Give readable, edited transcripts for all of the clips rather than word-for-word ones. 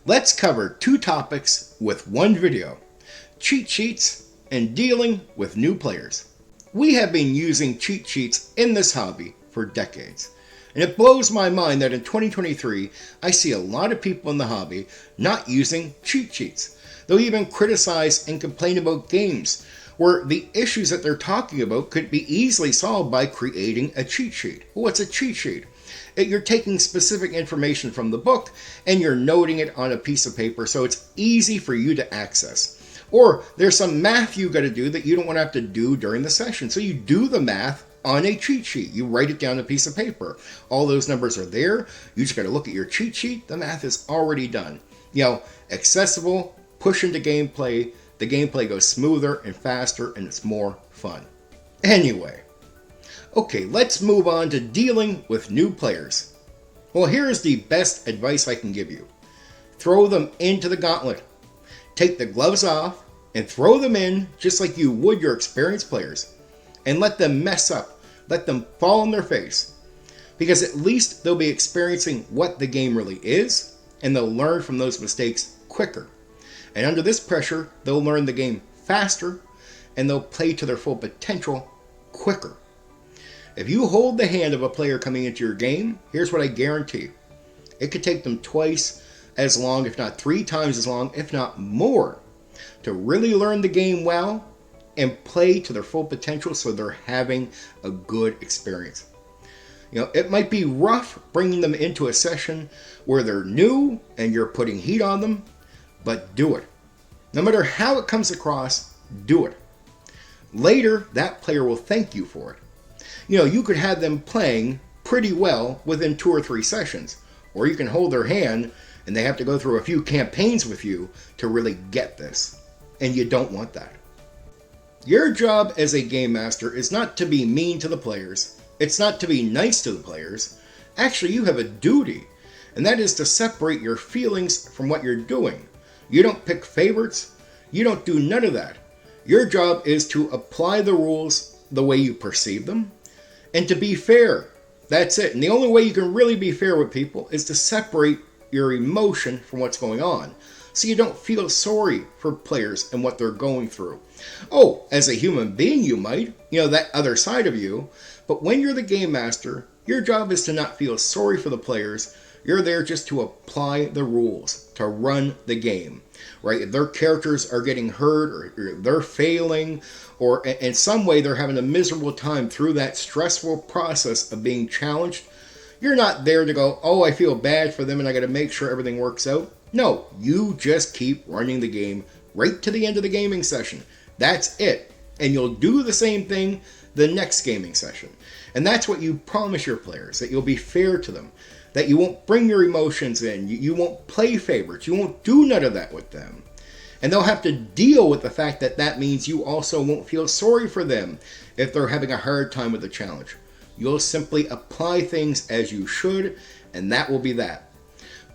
Let's cover two topics with one video: cheat sheets and dealing with new players. We have been using cheat sheets in this hobby for decades, and it blows my mind that in 2023 I see a lot of people in the hobby not using cheat sheets. They'll even criticize and complain about games where the issues that they're talking about could be easily solved by creating a cheat sheet. What's a cheat sheet? You're taking specific information from the book and you're noting it on a piece of paper so it's easy for you to access. Or there's some math you got to do that you don't want to have to do during the session. So you do the math on a cheat sheet. You write it down on a piece of paper. All those numbers are there. You just got to look at your cheat sheet. The math is already done. Accessible, push into gameplay. The gameplay goes smoother and faster and it's more fun. Anyway, okay, let's move on to dealing with new players. Well, here's the best advice I can give you. Throw them into the gauntlet. Take the gloves off and throw them in just like you would your experienced players. And let them mess up. Let them fall on their face. Because at least they'll be experiencing what the game really is, and they'll learn from those mistakes quicker. And under this pressure, they'll learn the game faster, and they'll play to their full potential quicker. If you hold the hand of a player coming into your game, here's what I guarantee. It could take them twice as long, if not 3 times as long, if not more, to really learn the game well and play to their full potential so they're having a good experience. It might be rough bringing them into a session where they're new and you're putting heat on them, but do it. No matter how it comes across, do it. Later, that player will thank you for it. You could have them playing pretty well within 2 or 3 sessions, or you can hold their hand and they have to go through a few campaigns with you to really get this. And you don't want that. Your job as a game master is not to be mean to the players. It's not to be nice to the players. Actually, you have a duty, and that is to separate your feelings from what you're doing. You don't pick favorites. You don't do none of that. Your job is to apply the rules the way you perceive them and to be fair. That's it. And the only way you can really be fair with people is to separate your emotion from what's going on, so you don't feel sorry for players and what they're going through. Oh, as a human being you might, that other side of you, but when you're the game master, your job is to not feel sorry for the players. You're there just to apply the rules, to run the game, right? If their characters are getting hurt or they're failing, or in some way they're having a miserable time through that stressful process of being challenged, you're not there to go, oh, I feel bad for them and I got to make sure everything works out. No, you just keep running the game right to the end of the gaming session. That's it. And you'll do the same thing the next gaming session. And that's what you promise your players, that you'll be fair to them, that you won't bring your emotions in, you won't play favorites, you won't do none of that with them. And they'll have to deal with the fact that that means you also won't feel sorry for them if they're having a hard time with the challenge. You'll simply apply things as you should, and that will be that.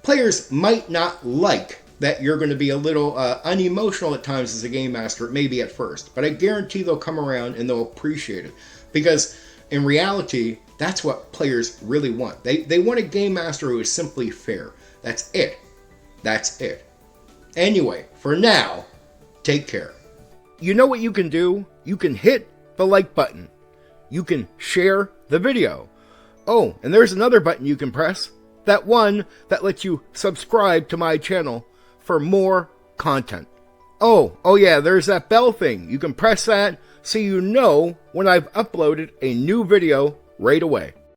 Players might not like that you're going to be a little unemotional at times as a game master, maybe at first, but I guarantee they'll come around and they'll appreciate it, because in reality, that's what players really want. They want a game master who is simply fair. That's it. That's it. Anyway, for now, take care. You know what you can do? You can hit the like button. You can share the video. Oh, and there's another button you can press. That one that lets you subscribe to my channel for more content. Oh yeah, there's that bell thing. You can press that so you know when I've uploaded a new video right away.